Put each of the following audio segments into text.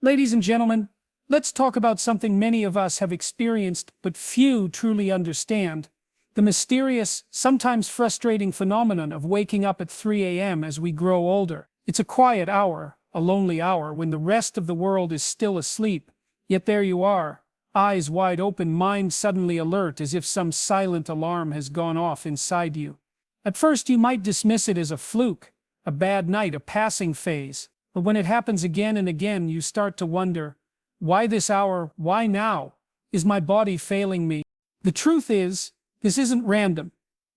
Ladies and gentlemen, let's talk about something many of us have experienced but few truly understand. The mysterious, sometimes frustrating phenomenon of waking up at 3 a.m. as we grow older. It's a quiet hour, a lonely hour when the rest of the world is still asleep. Yet there you are, eyes wide open, mind suddenly alert as if some silent alarm has gone off inside you. At first you might dismiss it as a fluke, a bad night, a passing phase. But when it happens again and again, you start to wonder, why this hour, why now? Is my body failing me? The truth is, this isn't random.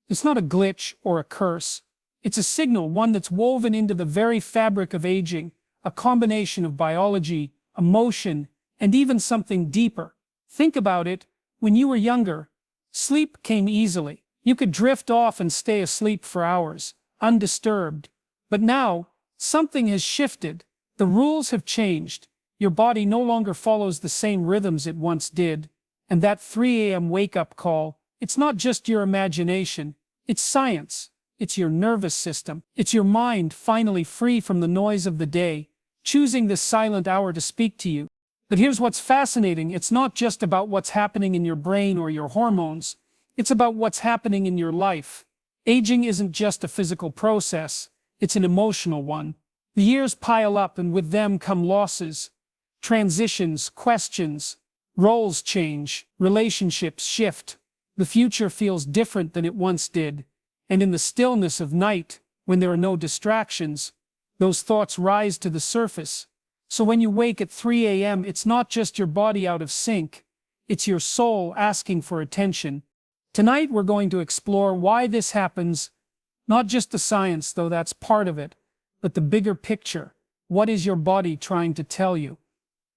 It's not a glitch or a curse. It's a signal, one that's woven into the very fabric of aging, a combination of biology, emotion, and even something deeper. Think about it. When you were younger, sleep came easily. You could drift off and stay asleep for hours, undisturbed. But now, something has shifted. The rules have changed. Your body no longer follows the same rhythms it once did. And that 3 a.m. wake-up call, it's not just your imagination. It's science. It's your nervous system. It's your mind finally free from the noise of the day, choosing this silent hour to speak to you. But here's what's fascinating. It's not just about what's happening in your brain or your hormones. It's about what's happening in your life. Aging isn't just a physical process. It's an emotional one. The years pile up, and with them come losses, transitions, questions, roles change, relationships shift. The future feels different than it once did. And in the stillness of night, when there are no distractions, those thoughts rise to the surface. So when you wake at 3 a.m., it's not just your body out of sync. It's your soul asking for attention. Tonight we're going to explore why this happens. Not just the science, though that's part of it, but the bigger picture. What is your body trying to tell you?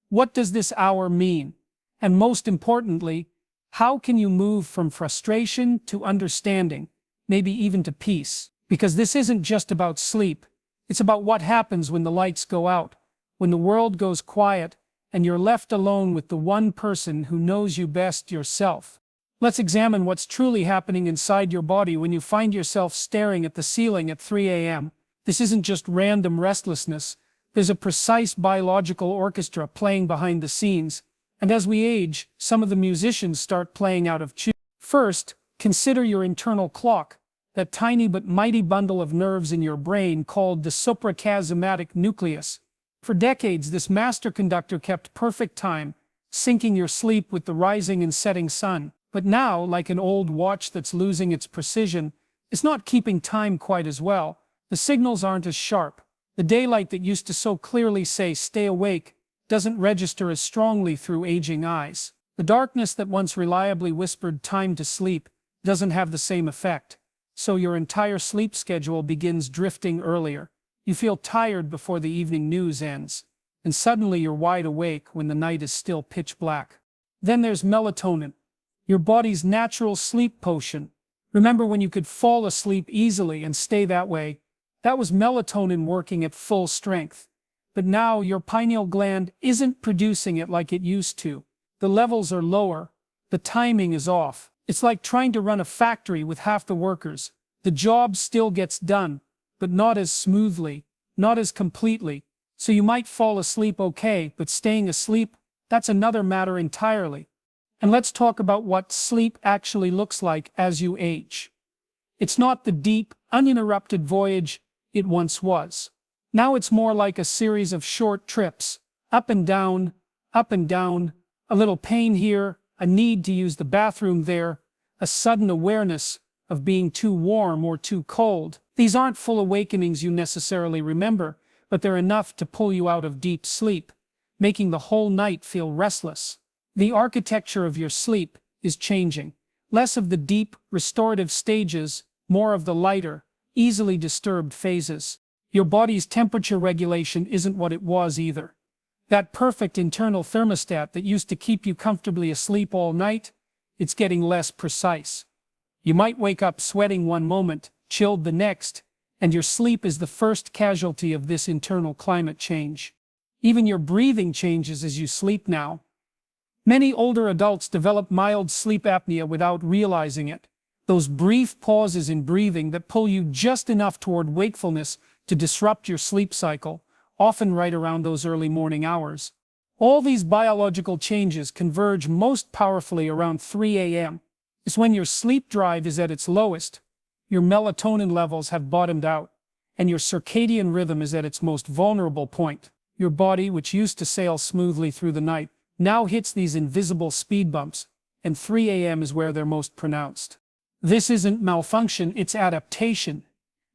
What does this hour mean? And most importantly, how can you move from frustration to understanding, maybe even to peace? Because this isn't just about sleep. It's about what happens when the lights go out, when the world goes quiet, and you're left alone with the one person who knows you best, yourself. Let's examine what's truly happening inside your body when you find yourself staring at the ceiling at 3 a.m. This isn't just random restlessness. There's a precise biological orchestra playing behind the scenes. And as we age, some of the musicians start playing out of tune. First, consider your internal clock, that tiny but mighty bundle of nerves in your brain called the suprachiasmatic nucleus. For decades, this master conductor kept perfect time, syncing your sleep with the rising and setting sun. But now, like an old watch that's losing its precision, it's not keeping time quite as well. The signals aren't as sharp. The daylight that used to so clearly say, "Stay awake," doesn't register as strongly through aging eyes. The darkness that once reliably whispered time to sleep doesn't have the same effect. So your entire sleep schedule begins drifting earlier. You feel tired before the evening news ends. And suddenly you're wide awake when the night is still pitch black. Then there's melatonin, your body's natural sleep potion. Remember when you could fall asleep easily and stay that way? That was melatonin working at full strength. But now your pineal gland isn't producing it like it used to. The levels are lower. The timing is off. It's like trying to run a factory with half the workers. The job still gets done, but not as smoothly, not as completely. So you might fall asleep okay, but staying asleep, that's another matter entirely. And let's talk about what sleep actually looks like as you age. It's not the deep, uninterrupted voyage it once was. Now it's more like a series of short trips, up and down, a little pain here, a need to use the bathroom there, a sudden awareness of being too warm or too cold. These aren't full awakenings you necessarily remember, but they're enough to pull you out of deep sleep, making the whole night feel restless. The architecture of your sleep is changing. Less of the deep, restorative stages, more of the lighter, easily disturbed phases. Your body's temperature regulation isn't what it was either. That perfect internal thermostat that used to keep you comfortably asleep all night, it's getting less precise. You might wake up sweating one moment, chilled the next, and your sleep is the first casualty of this internal climate change. Even your breathing changes as you sleep now. Many older adults develop mild sleep apnea without realizing it. Those brief pauses in breathing that pull you just enough toward wakefulness to disrupt your sleep cycle, often right around those early morning hours. All these biological changes converge most powerfully around 3 a.m. It's when your sleep drive is at its lowest, your melatonin levels have bottomed out, and your circadian rhythm is at its most vulnerable point. Your body, which used to sail smoothly through the night, now hits these invisible speed bumps, and 3 a.m. is where they're most pronounced. This isn't malfunction, it's adaptation.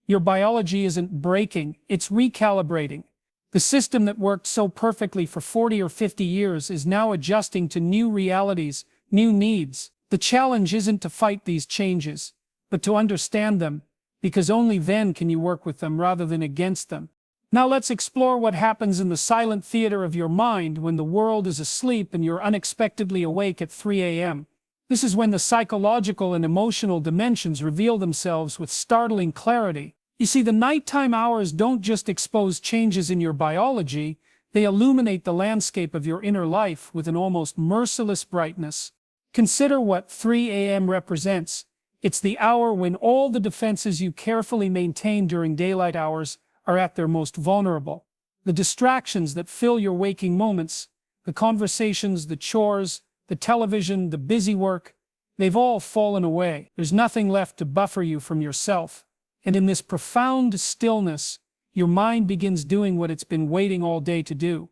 Your biology isn't breaking, it's recalibrating. The system that worked so perfectly for 40 or 50 years is now adjusting to new realities, new needs. The challenge isn't to fight these changes, but to understand them, because only then can you work with them rather than against them. Now let's explore what happens in the silent theater of your mind when the world is asleep and you're unexpectedly awake at 3 a.m. This is when the psychological and emotional dimensions reveal themselves with startling clarity. You see, the nighttime hours don't just expose changes in your biology, they illuminate the landscape of your inner life with an almost merciless brightness. Consider what 3 a.m. represents. It's the hour when all the defenses you carefully maintain during daylight hours are at their most vulnerable. The distractions that fill your waking moments, the conversations, the chores, the television, the busy work, they've all fallen away. There's nothing left to buffer you from yourself. And in this profound stillness, your mind begins doing what it's been waiting all day to do.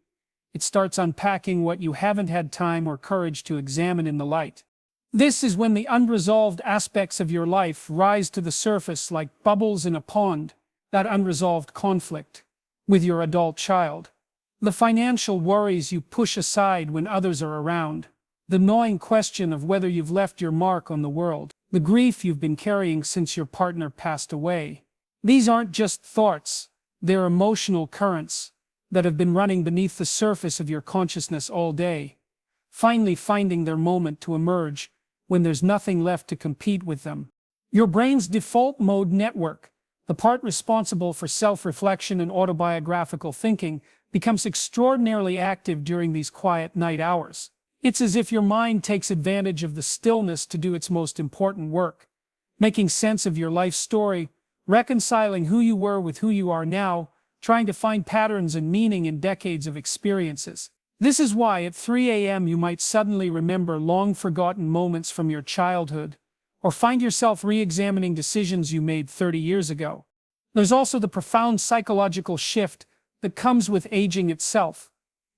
It starts unpacking what you haven't had time or courage to examine in the light. This is when the unresolved aspects of your life rise to the surface like bubbles in a pond, that unresolved conflict with your adult child, the financial worries you push aside when others are around, the gnawing question of whether you've left your mark on the world, the grief you've been carrying since your partner passed away. These aren't just thoughts, they're emotional currents that have been running beneath the surface of your consciousness all day, finally finding their moment to emerge when there's nothing left to compete with them. Your brain's default mode network, the part responsible for self-reflection and autobiographical thinking, becomes extraordinarily active during these quiet night hours. It's as if your mind takes advantage of the stillness to do its most important work, making sense of your life story, reconciling who you were with who you are now, trying to find patterns and meaning in decades of experiences. This is why at 3 a.m. you might suddenly remember long-forgotten moments from your childhood, or find yourself re-examining decisions you made 30 years ago. There's also the profound psychological shift that comes with aging itself.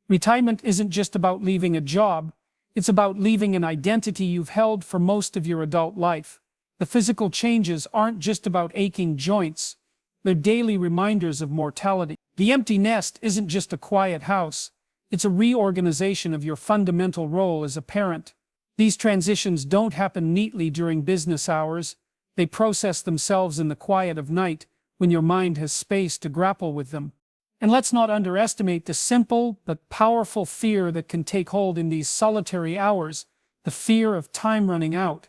Retirement isn't just about leaving a job, it's about leaving an identity you've held for most of your adult life. The physical changes aren't just about aching joints, they're daily reminders of mortality. The empty nest isn't just a quiet house, it's a reorganization of your fundamental role as a parent. These transitions don't happen neatly during business hours, they process themselves in the quiet of night when your mind has space to grapple with them. And let's not underestimate the simple but powerful fear that can take hold in these solitary hours, the fear of time running out.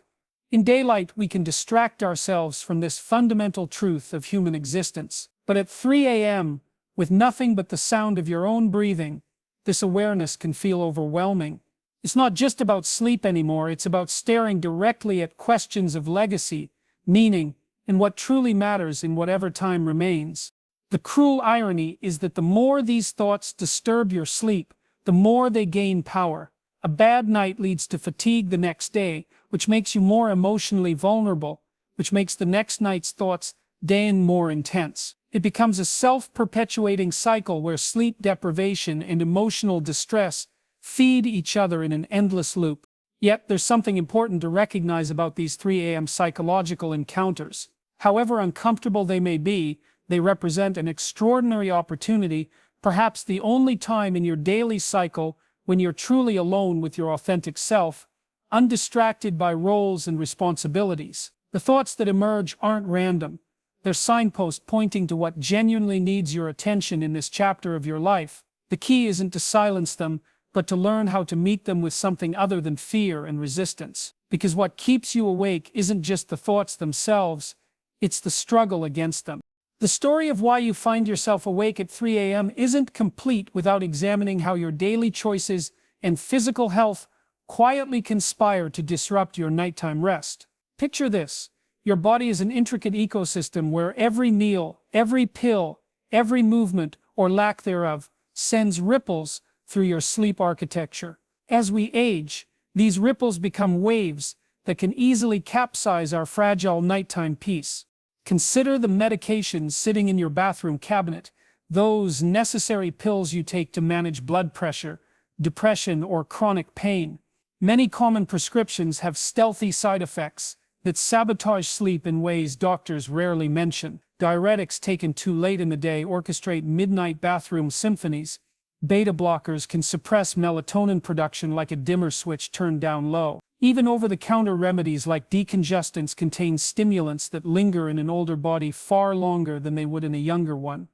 In daylight, we can distract ourselves from this fundamental truth of human existence. But at 3 a.m., with nothing but the sound of your own breathing, this awareness can feel overwhelming. It's not just about sleep anymore, it's about staring directly at questions of legacy, meaning, and what truly matters in whatever time remains. The cruel irony is that the more these thoughts disturb your sleep, the more they gain power. A bad night leads to fatigue the next day, which makes you more emotionally vulnerable, which makes the next night's thoughts then more intense. It becomes a self-perpetuating cycle where sleep deprivation and emotional distress feed each other in an endless loop. Yet there's something important to recognize about these 3 a.m. psychological encounters. However uncomfortable they may be, they represent an extraordinary opportunity, perhaps the only time in your daily cycle when you're truly alone with your authentic self, undistracted by roles and responsibilities. The thoughts that emerge aren't random. They're signposts pointing to what genuinely needs your attention in this chapter of your life. The key isn't to silence them, but to learn how to meet them with something other than fear and resistance. Because what keeps you awake isn't just the thoughts themselves, it's the struggle against them. The story of why you find yourself awake at 3 a.m. isn't complete without examining how your daily choices and physical health quietly conspire to disrupt your nighttime rest. Picture this. Your body is an intricate ecosystem where every meal, every pill, every movement, or lack thereof, sends ripples, through your sleep architecture. As we age, these ripples become waves that can easily capsize our fragile nighttime peace. Consider the medications sitting in your bathroom cabinet, those necessary pills you take to manage blood pressure, depression, or chronic pain. Many common prescriptions have stealthy side effects that sabotage sleep in ways doctors rarely mention. Diuretics taken too late in the day orchestrate midnight bathroom symphonies. Beta blockers can suppress melatonin production like a dimmer switch turned down low. Even over-the-counter remedies like decongestants contain stimulants that linger in an older body far longer than they would in a younger one.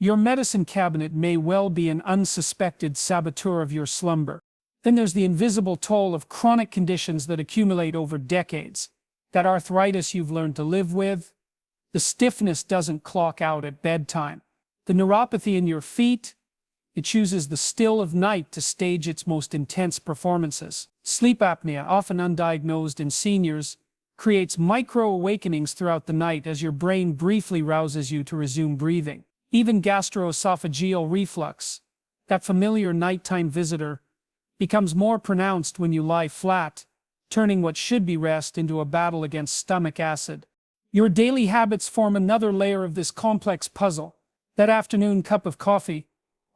Your medicine cabinet may well be an unsuspected saboteur of your slumber. Then there's the invisible toll of chronic conditions that accumulate over decades. That arthritis you've learned to live with. The stiffness doesn't clock out at bedtime. The neuropathy in your feet. It chooses the still of night to stage its most intense performances. Sleep apnea, often undiagnosed in seniors, creates micro-awakenings throughout the night as your brain briefly rouses you to resume breathing. Even gastroesophageal reflux, that familiar nighttime visitor, becomes more pronounced when you lie flat, turning what should be rest into a battle against stomach acid. Your daily habits form another layer of this complex puzzle. That afternoon cup of coffee,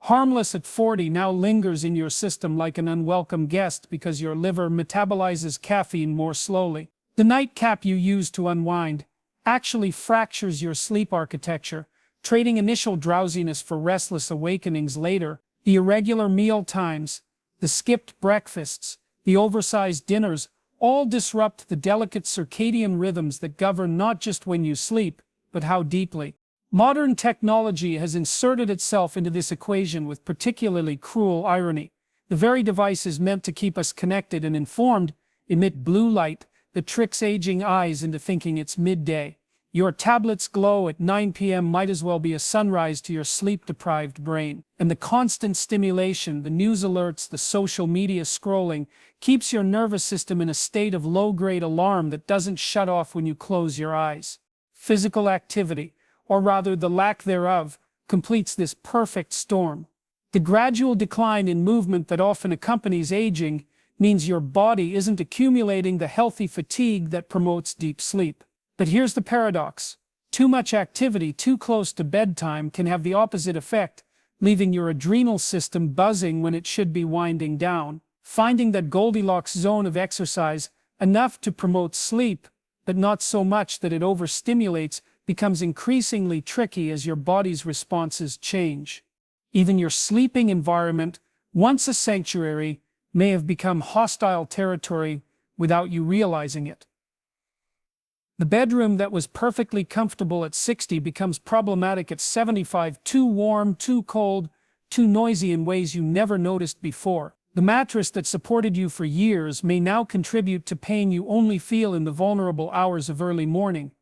harmless at 40, now lingers in your system like an unwelcome guest because your liver metabolizes caffeine more slowly. The nightcap you use to unwind actually fractures your sleep architecture, trading initial drowsiness for restless awakenings later. The irregular meal times, the skipped breakfasts, the oversized dinners, all disrupt the delicate circadian rhythms that govern not just when you sleep, but how deeply. Modern technology has inserted itself into this equation with particularly cruel irony. The very devices meant to keep us connected and informed emit blue light that tricks aging eyes into thinking it's midday. Your tablet's glow at 9 p.m. might as well be a sunrise to your sleep-deprived brain. And the constant stimulation, the news alerts, the social media scrolling, keeps your nervous system in a state of low-grade alarm that doesn't shut off when you close your eyes. Physical activity, or rather the lack thereof, completes this perfect storm. The gradual decline in movement that often accompanies aging means your body isn't accumulating the healthy fatigue that promotes deep sleep. But here's the paradox. Too much activity too close to bedtime can have the opposite effect, leaving your adrenal system buzzing when it should be winding down. Finding that Goldilocks zone of exercise, enough to promote sleep, but not so much that it overstimulates, becomes increasingly tricky as your body's responses change. Even your sleeping environment, once a sanctuary, may have become hostile territory without you realizing it. The bedroom that was perfectly comfortable at 60 becomes problematic at 75, too warm, too cold, too noisy in ways you never noticed before. The mattress that supported you for years may now contribute to pain you only feel in the vulnerable hours of early morning.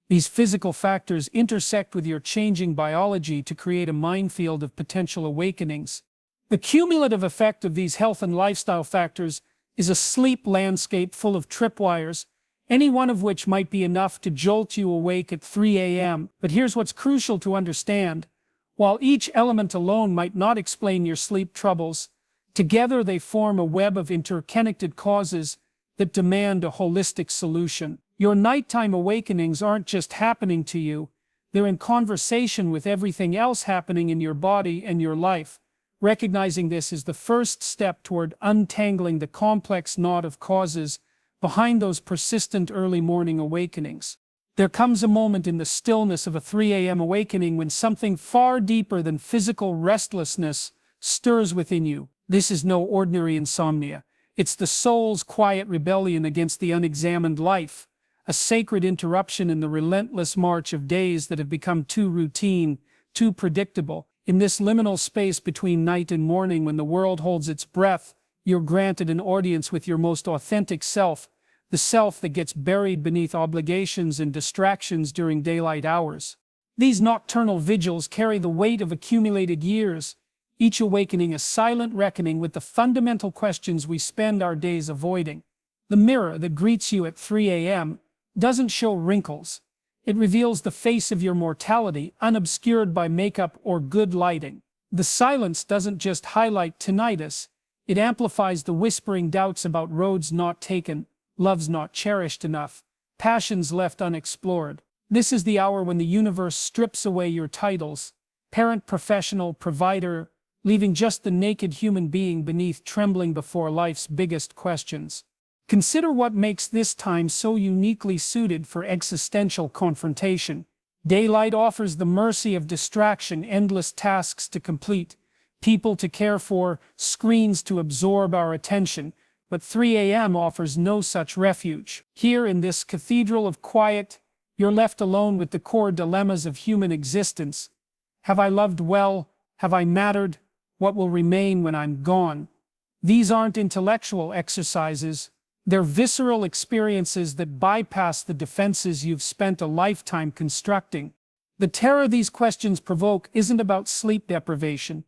These physical factors intersect with your changing biology to create a minefield of potential awakenings. The cumulative effect of these health and lifestyle factors is a sleep landscape full of tripwires, any one of which might be enough to jolt you awake at 3 a.m. But here's what's crucial to understand. While each element alone might not explain your sleep troubles, together they form a web of interconnected causes that demand a holistic solution. Your nighttime awakenings aren't just happening to you, they're in conversation with everything else happening in your body and your life. Recognizing this is the first step toward untangling the complex knot of causes behind those persistent early morning awakenings. There comes a moment in the stillness of a 3 a.m. awakening when something far deeper than physical restlessness stirs within you. This is no ordinary insomnia. It's the soul's quiet rebellion against the unexamined life, a sacred interruption in the relentless march of days that have become too routine, too predictable. In this liminal space between night and morning when the world holds its breath, you're granted an audience with your most authentic self, the self that gets buried beneath obligations and distractions during daylight hours. These nocturnal vigils carry the weight of accumulated years, each awakening a silent reckoning with the fundamental questions we spend our days avoiding. The mirror that greets you at 3 a.m. doesn't show wrinkles. It reveals the face of your mortality, unobscured by makeup or good lighting. The silence doesn't just highlight tinnitus, it amplifies the whispering doubts about roads not taken, loves not cherished enough, passions left unexplored. This is the hour when the universe strips away your titles, parent, professional, provider, leaving just the naked human being beneath, trembling before life's biggest questions. Consider what makes this time so uniquely suited for existential confrontation. Daylight offers the mercy of distraction, endless tasks to complete, people to care for, screens to absorb our attention, but 3 a.m. offers no such refuge. Here in this cathedral of quiet, you're left alone with the core dilemmas of human existence. Have I loved well? Have I mattered? What will remain when I'm gone? These aren't intellectual exercises. They're visceral experiences that bypass the defenses you've spent a lifetime constructing. The terror these questions provoke isn't about sleep deprivation.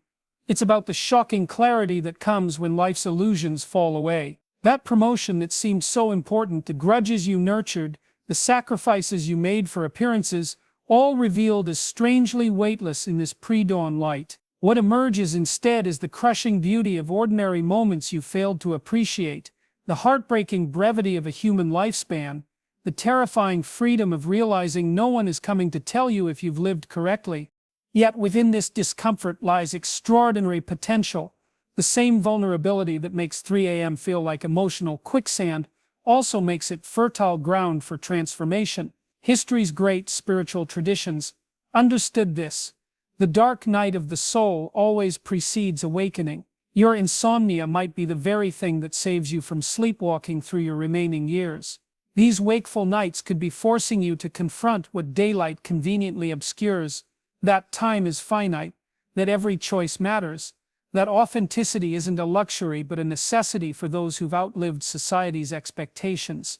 It's about the shocking clarity that comes when life's illusions fall away. That promotion that seemed so important, the grudges you nurtured, the sacrifices you made for appearances, all revealed as strangely weightless in this pre-dawn light. What emerges instead is the crushing beauty of ordinary moments you failed to appreciate, the heartbreaking brevity of a human lifespan, the terrifying freedom of realizing no one is coming to tell you if you've lived correctly. Yet within this discomfort lies extraordinary potential. The same vulnerability that makes 3 a.m. feel like emotional quicksand also makes it fertile ground for transformation. History's great spiritual traditions understood this. The dark night of the soul always precedes awakening. Your insomnia might be the very thing that saves you from sleepwalking through your remaining years. These wakeful nights could be forcing you to confront what daylight conveniently obscures, that time is finite, that every choice matters, that authenticity isn't a luxury but a necessity for those who've outlived society's expectations.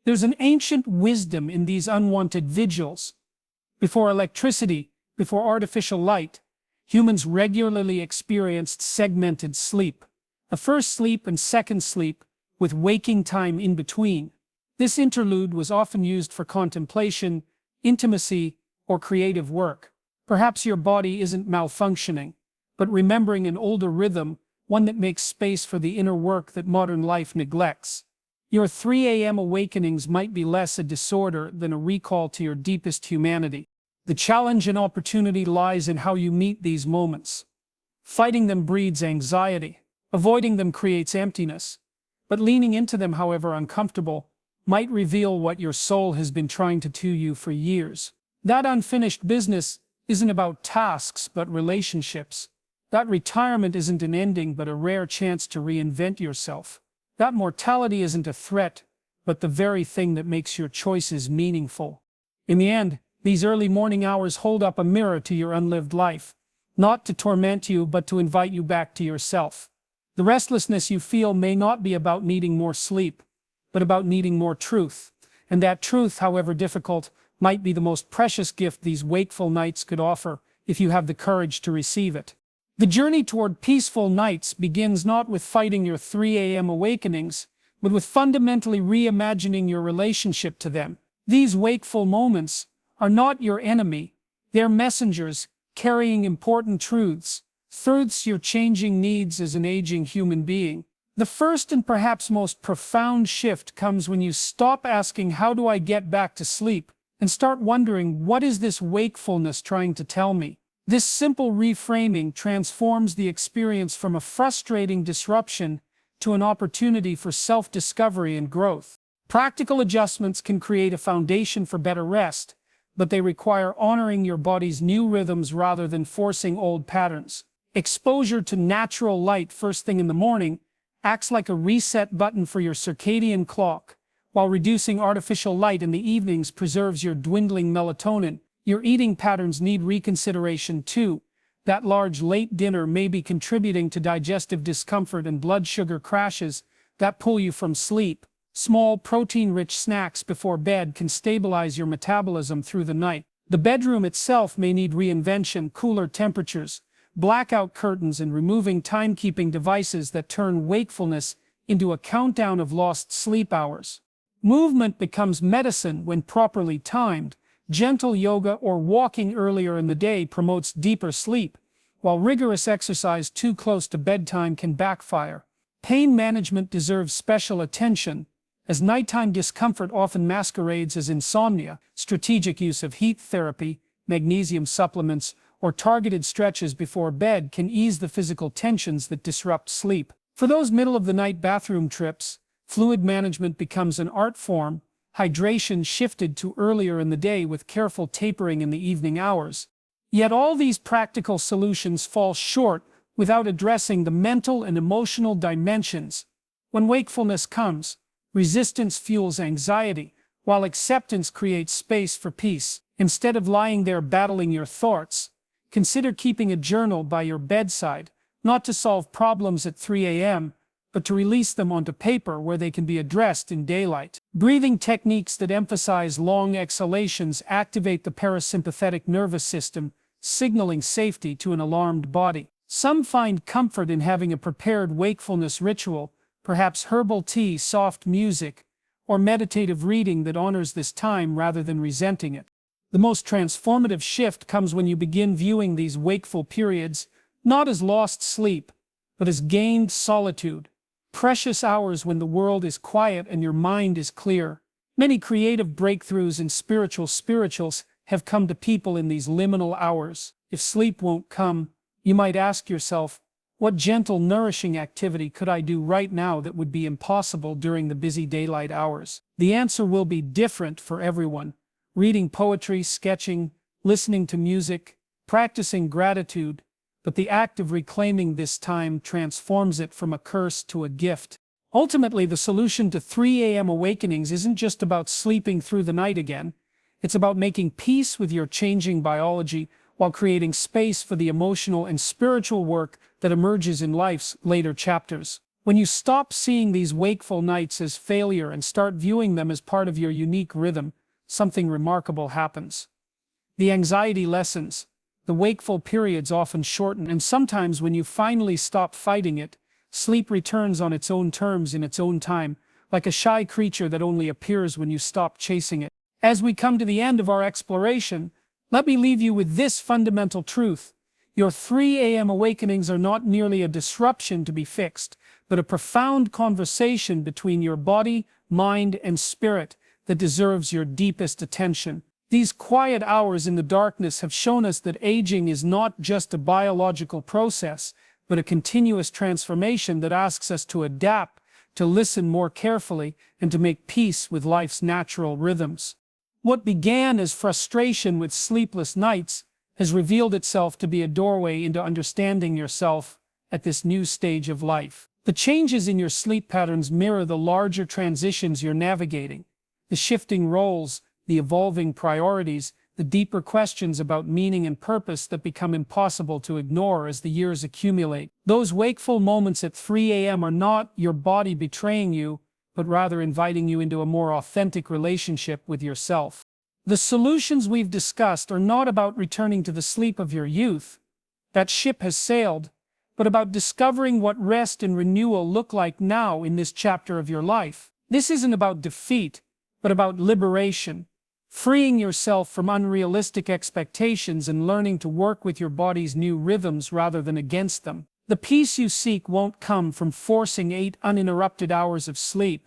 There's an ancient wisdom in these unwanted vigils. Before electricity, before artificial light, humans regularly experienced segmented sleep, a first sleep and second sleep, with waking time in between. This interlude was often used for contemplation, intimacy, or creative work. Perhaps your body isn't malfunctioning, but remembering an older rhythm, one that makes space for the inner work that modern life neglects. Your 3 a.m. awakenings might be less a disorder than a recall to your deepest humanity. The challenge and opportunity lies in how you meet these moments. Fighting them breeds anxiety. Avoiding them creates emptiness. But leaning into them, however uncomfortable, might reveal what your soul has been trying to tell you for years. That unfinished business isn't about tasks but relationships. That retirement isn't an ending but a rare chance to reinvent yourself. That mortality isn't a threat, but the very thing that makes your choices meaningful. In the end, these early morning hours hold up a mirror to your unlived life, not to torment you but to invite you back to yourself. The restlessness you feel may not be about needing more sleep, but about needing more truth, and that truth, however difficult, might be the most precious gift these wakeful nights could offer if you have the courage to receive it. The journey toward peaceful nights begins not with fighting your 3 a.m. awakenings, but with fundamentally reimagining your relationship to them. These wakeful moments are not your enemy, they're messengers carrying important truths your changing needs as an aging human being. The first and perhaps most profound shift comes when you stop asking, "How do I get back to sleep?" and start wondering, "What is this wakefulness trying to tell me?" This simple reframing transforms the experience from a frustrating disruption to an opportunity for self-discovery and growth. Practical adjustments can create a foundation for better rest, but they require honoring your body's new rhythms rather than forcing old patterns. Exposure to natural light first thing in the morning acts like a reset button for your circadian clock, while reducing artificial light in the evenings preserves your dwindling melatonin. Your eating patterns need reconsideration too. That large late dinner may be contributing to digestive discomfort and blood sugar crashes that pull you from sleep. Small protein-rich snacks before bed can stabilize your metabolism through the night. The bedroom itself may need reinvention, cooler temperatures, blackout curtains, and removing timekeeping devices that turn wakefulness into a countdown of lost sleep hours. Movement becomes medicine when properly timed. Gentle yoga or walking earlier in the day promotes deeper sleep, while rigorous exercise too close to bedtime can backfire. Pain management deserves special attention, as nighttime discomfort often masquerades as insomnia. Strategic use of heat therapy, magnesium supplements, or targeted stretches before bed can ease the physical tensions that disrupt sleep. For those middle-of-the-night bathroom trips, fluid management becomes an art form, hydration shifted to earlier in the day with careful tapering in the evening hours. Yet all these practical solutions fall short without addressing the mental and emotional dimensions. When wakefulness comes, resistance fuels anxiety, while acceptance creates space for peace. Instead of lying there battling your thoughts, consider keeping a journal by your bedside, not to solve problems at 3 a.m., but to release them onto paper where they can be addressed in daylight. Breathing techniques that emphasize long exhalations activate the parasympathetic nervous system, signaling safety to an alarmed body. Some find comfort in having a prepared wakefulness ritual, perhaps herbal tea, soft music, or meditative reading that honors this time rather than resenting it. The most transformative shift comes when you begin viewing these wakeful periods not as lost sleep, but as gained solitude, precious hours when the world is quiet and your mind is clear. Many creative breakthroughs and spirituals have come to people in these liminal hours. If sleep won't come, you might ask yourself, what gentle, nourishing activity could I do right now that would be impossible during the busy daylight hours? The answer will be different for everyone. Reading poetry, sketching, listening to music, practicing gratitude, but the act of reclaiming this time transforms it from a curse to a gift. Ultimately, the solution to 3 a.m. awakenings isn't just about sleeping through the night again. It's about making peace with your changing biology while creating space for the emotional and spiritual work that emerges in life's later chapters. When you stop seeing these wakeful nights as failure and start viewing them as part of your unique rhythm, something remarkable happens. The anxiety lessens, the wakeful periods often shorten, and sometimes when you finally stop fighting it, sleep returns on its own terms in its own time, like a shy creature that only appears when you stop chasing it. As we come to the end of our exploration, let me leave you with this fundamental truth. Your 3 a.m. awakenings are not merely a disruption to be fixed, but a profound conversation between your body, mind, and spirit that deserves your deepest attention. These quiet hours in the darkness have shown us that aging is not just a biological process, but a continuous transformation that asks us to adapt, to listen more carefully, and to make peace with life's natural rhythms. What began as frustration with sleepless nights has revealed itself to be a doorway into understanding yourself at this new stage of life. The changes in your sleep patterns mirror the larger transitions you're navigating, the shifting roles, the evolving priorities, the deeper questions about meaning and purpose that become impossible to ignore as the years accumulate. Those wakeful moments at 3 a.m. are not your body betraying you, but rather inviting you into a more authentic relationship with yourself. The solutions we've discussed are not about returning to the sleep of your youth. That ship has sailed, but about discovering what rest and renewal look like now in this chapter of your life. This isn't about defeat, but about liberation, freeing yourself from unrealistic expectations and learning to work with your body's new rhythms rather than against them. The peace you seek won't come from forcing 8 uninterrupted hours of sleep,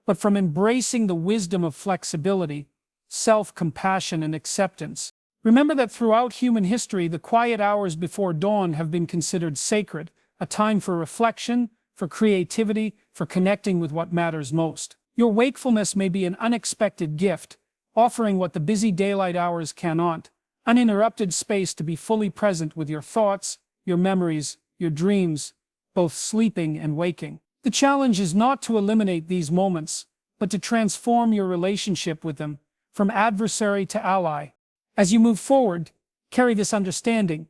but from embracing the wisdom of flexibility, self-compassion, and acceptance. Remember that throughout human history, the quiet hours before dawn have been considered sacred, a time for reflection, for creativity, for connecting with what matters most. Your wakefulness may be an unexpected gift, offering what the busy daylight hours cannot, uninterrupted space to be fully present with your thoughts, your memories, your dreams, both sleeping and waking. The challenge is not to eliminate these moments, but to transform your relationship with them, from adversary to ally. As you move forward, carry this understanding.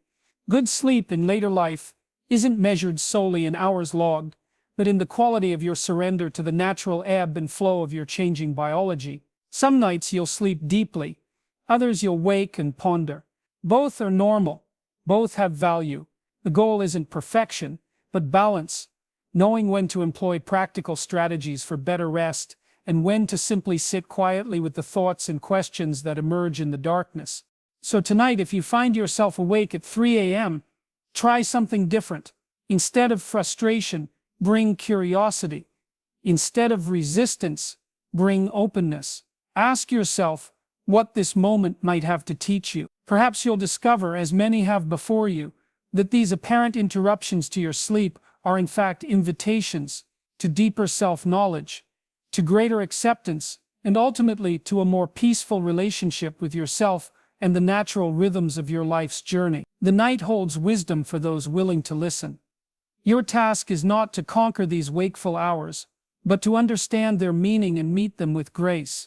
Good sleep in later life isn't measured solely in hours logged, but in the quality of your surrender to the natural ebb and flow of your changing biology. Some nights you'll sleep deeply, others you'll wake and ponder. Both are normal, both have value. The goal isn't perfection, but balance, knowing when to employ practical strategies for better rest and when to simply sit quietly with the thoughts and questions that emerge in the darkness. So tonight, if you find yourself awake at 3 a.m., Try something different. Instead of frustration, bring curiosity. Instead of resistance, bring openness. Ask yourself what this moment might have to teach you. Perhaps you'll discover, as many have before you, that these apparent interruptions to your sleep are in fact invitations to deeper self-knowledge, to greater acceptance, and ultimately to a more peaceful relationship with yourself and the natural rhythms of your life's journey. The night holds wisdom for those willing to listen. Your task is not to conquer these wakeful hours, but to understand their meaning and meet them with grace.